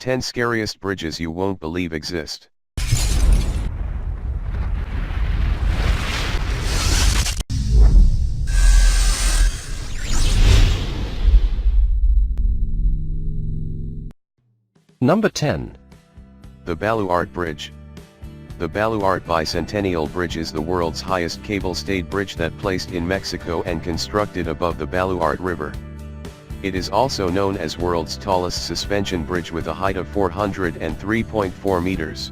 10 Scariest Bridges You Won't Believe Exist. Number 10. The Baluarte Bridge. The Baluarte Bicentennial Bridge is the world's highest cable-stayed bridge that placed in Mexico and constructed above the Baluarte River. It is also known as world's tallest suspension bridge with a height of 403.4 meters.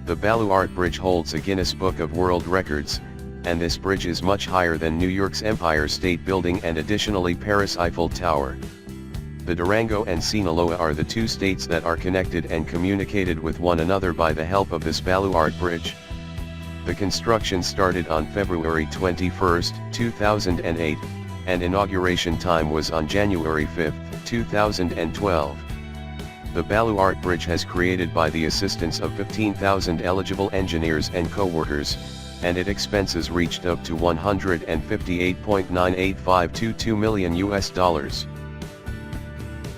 The Baluarte Bridge holds a Guinness Book of World Records, and this bridge is much higher than New York's Empire State Building and additionally Paris' Eiffel Tower. The Durango and Sinaloa are the two states that are connected and communicated with one another by the help of this Baluarte Bridge. The construction started on February 21, 2008, and inauguration time was on January 5, 2012. The Baluarte Bridge has created by the assistance of 15,000 eligible engineers and co-workers, and its expenses reached up to $158.98522 million.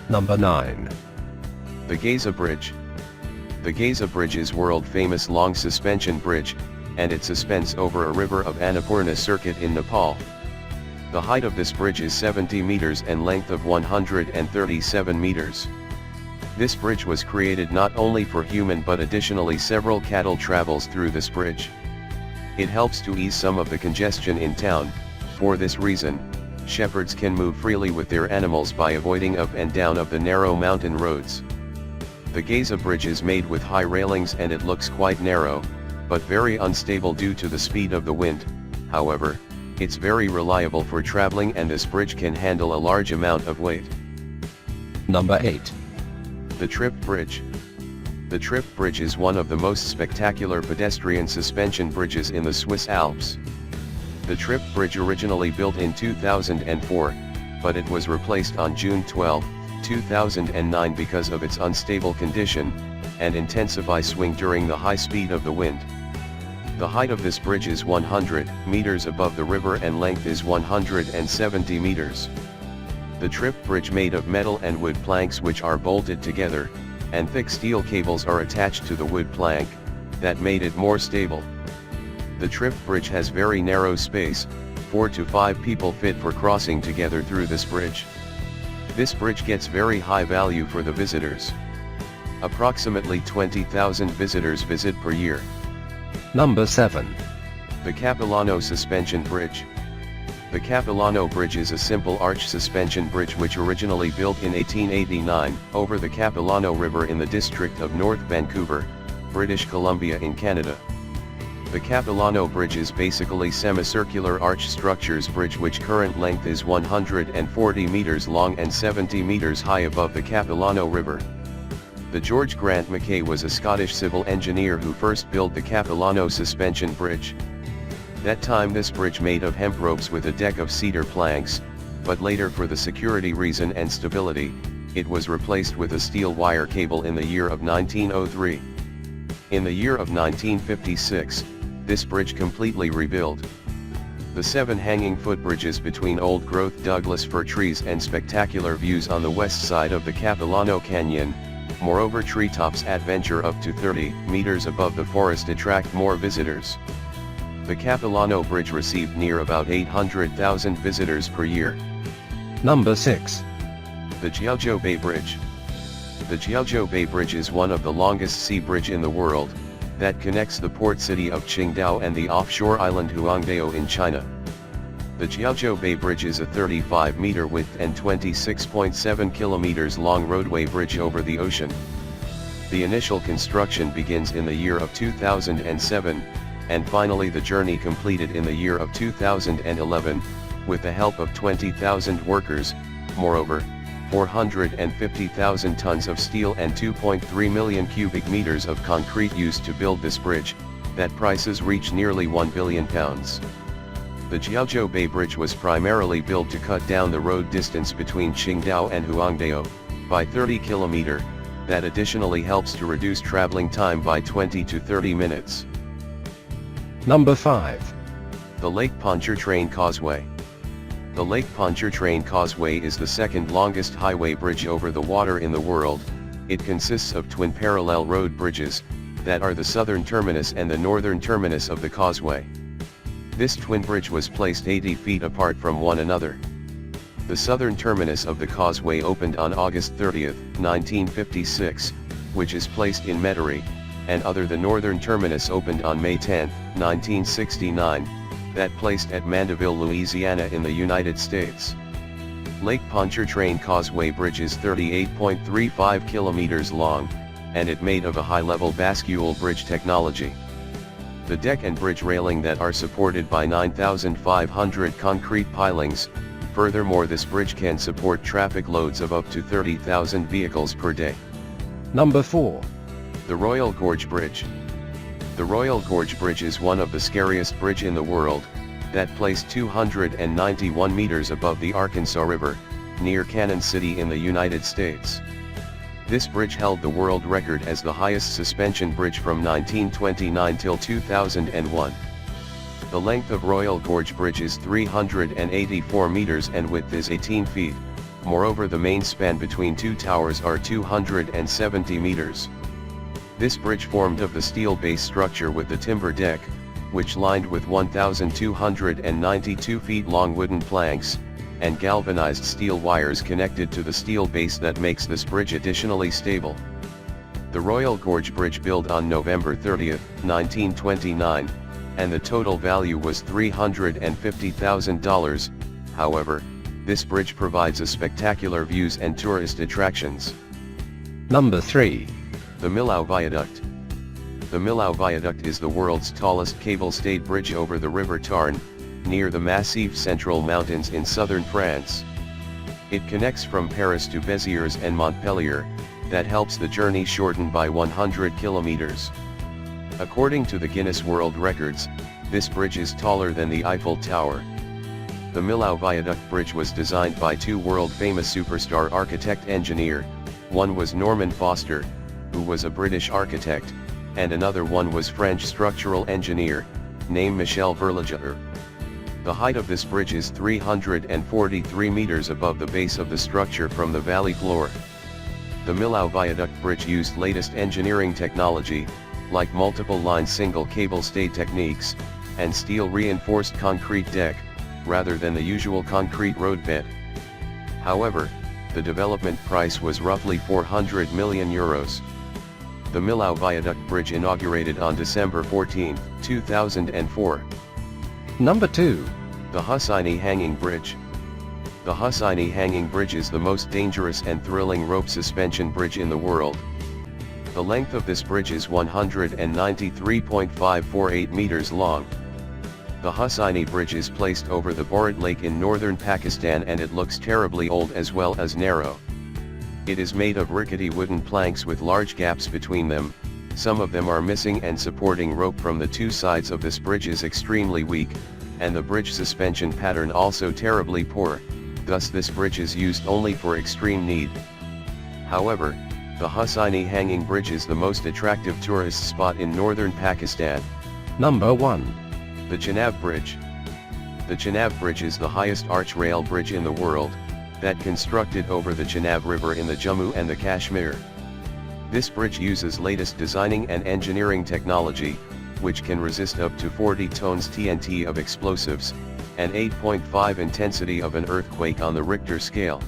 Number 9. The Gaza Bridge. The Gaza Bridge is world-famous long suspension bridge, and it suspends over a river of Annapurna circuit in Nepal. The height of this bridge is 70 meters and length of 137 meters. This bridge was created not only for human but additionally several cattle travels through this bridge. It helps to ease some of the congestion in town. For this reason, shepherds can move freely with their animals by avoiding up and down of the narrow mountain roads. The Gaza Bridge is made with high railings and it looks quite narrow, but very unstable due to the speed of the wind. However, it's very reliable for traveling and this bridge can handle a large amount of weight. Number 8. The Trippe Bridge. The Trippe Bridge is one of the most spectacular pedestrian suspension bridges in the Swiss Alps. The Trippe Bridge originally built in 2004, but it was replaced on June 12, 2009 because of its unstable condition, and intensify swing during the high speed of the wind. The height of this bridge is 100 meters above the river and length is 170 meters. The Trippe Bridge made of metal and wood planks which are bolted together, and thick steel cables are attached to the wood plank, that made it more stable. The Trippe Bridge has very narrow space, 4 to 5 people fit for crossing together through this bridge. This bridge gets very high value for the visitors. Approximately 20,000 visitors visit per year. Number 7. The Capilano Suspension Bridge. The Capilano Bridge is a simple arch suspension bridge which originally built in 1889, over the Capilano River in the district of North Vancouver, British Columbia in Canada. The Capilano Bridge is basically semicircular arch structures bridge which current length is 140 meters long and 70 meters high above the Capilano River. The George Grant Mackay was a Scottish civil engineer who first built the Capilano Suspension Bridge. That time this bridge made of hemp ropes with a deck of cedar planks, but later for the security reason and stability, it was replaced with a steel wire cable in the year of 1903. In the year of 1956, this bridge completely rebuilt. The 7 hanging footbridges between old-growth Douglas fir trees and spectacular views on the west side of the Capilano Canyon. Moreover, treetops adventure up to 30 meters above the forest attract more visitors. The Capilano Bridge received near about 800,000 visitors per year. Number 6. The Jiaozhou Bay Bridge. The Jiaozhou Bay Bridge is one of the longest sea bridge in the world, that connects the port city of Qingdao and the offshore island Huangdao in China. The Jiaozhou Bay Bridge is a 35-meter width and 26.7 kilometers long roadway bridge over the ocean. The initial construction begins in the year of 2007, and finally the journey completed in the year of 2011, with the help of 20,000 workers. Moreover, 450,000 tons of steel and 2.3 million cubic meters of concrete used to build this bridge, that prices reach nearly £1 billion. The Jiaozhou Bay Bridge was primarily built to cut down the road distance between Qingdao and Huangdao, by 30 km, that additionally helps to reduce traveling time by 20 to 30 minutes. Number 5. The Lake Pontchartrain Causeway. The Lake Pontchartrain Causeway is the second longest highway bridge over the water in the world. It consists of twin parallel road bridges, that are the southern terminus and the northern terminus of the causeway. This twin bridge was placed 80 feet apart from one another. The southern terminus of the causeway opened on August 30, 1956, which is placed in Metairie, and the northern terminus opened on May 10, 1969, that placed at Mandeville, Louisiana in the United States. Lake Pontchartrain Causeway Bridge is 38.35 kilometers long, and it made of a high-level bascule bridge technology. The deck and bridge railing that are supported by 9,500 concrete pilings. Furthermore, this bridge can support traffic loads of up to 30,000 vehicles per day. Number 4. The Royal Gorge Bridge. The Royal Gorge Bridge is one of the scariest bridge in the world, that placed 291 meters above the Arkansas River, near Cannon City in the United States. This bridge held the world record as the highest suspension bridge from 1929 till 2001. The length of Royal Gorge Bridge is 384 meters and width is 18 feet, moreover the main span between two towers are 270 meters. This bridge formed of the steel base structure with the timber deck, which lined with 1,292 feet long wooden planks, and galvanized steel wires connected to the steel base that makes this bridge additionally stable. The Royal Gorge Bridge built on November 30, 1929, and the total value was $350,000, however, this bridge provides a spectacular views and tourist attractions. Number 3. The Millau Viaduct. The Millau Viaduct is the world's tallest cable-stayed bridge over the River Tarn, near the Massif Central Mountains in southern France. It connects from Paris to Béziers and Montpellier, that helps the journey shorten by 100 kilometers. According to the Guinness World Records, this bridge is taller than the Eiffel Tower. The Millau Viaduct Bridge was designed by two world-famous superstar architect-engineer, one was Norman Foster, who was a British architect, and another one was French structural engineer, named Michel Verlaguer. The height of this bridge is 343 meters above the base of the structure from the valley floor. The Millau Viaduct Bridge used latest engineering technology, like multiple line single cable stay techniques, and steel reinforced concrete deck, rather than the usual concrete roadbed. However, the development price was roughly 400 million euros. The Millau Viaduct Bridge inaugurated on December 14, 2004. Number 2. The Hussaini Hanging Bridge. The Hussaini Hanging Bridge is the most dangerous and thrilling rope suspension bridge in the world. The length of this bridge is 193.548 meters long. The Hussaini Bridge is placed over the Borat Lake in northern Pakistan and it looks terribly old as well as narrow. It is made of rickety wooden planks with large gaps between them, some of them are missing and supporting rope from the two sides of this bridge is extremely weak, and the bridge suspension pattern also terribly poor, thus this bridge is used only for extreme need. However, the Hussaini Hanging Bridge is the most attractive tourist spot in northern Pakistan. Number 1. The Chenab Bridge. The Chenab Bridge is the highest arch rail bridge in the world, that constructed over the Chenab River in the Jammu and the Kashmir. This bridge uses latest designing and engineering technology, which can resist up to 40 tons TNT of explosives, and 8.5 intensity of an earthquake on the Richter scale.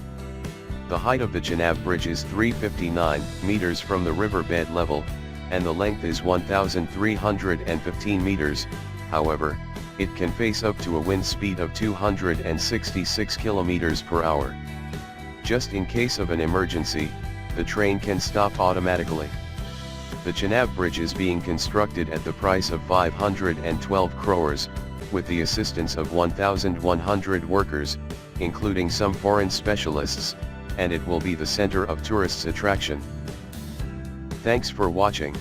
The height of the Chenab Bridge is 359 meters from the riverbed level, and the length is 1,315 meters, however, it can face up to a wind speed of 266 kilometers per hour. Just in case of an emergency, the train can stop automatically. The Chenab Bridge is being constructed at the price of 512 crores, with the assistance of 1,100 workers, including some foreign specialists, and it will be the center of tourists' attraction. Thanks for watching.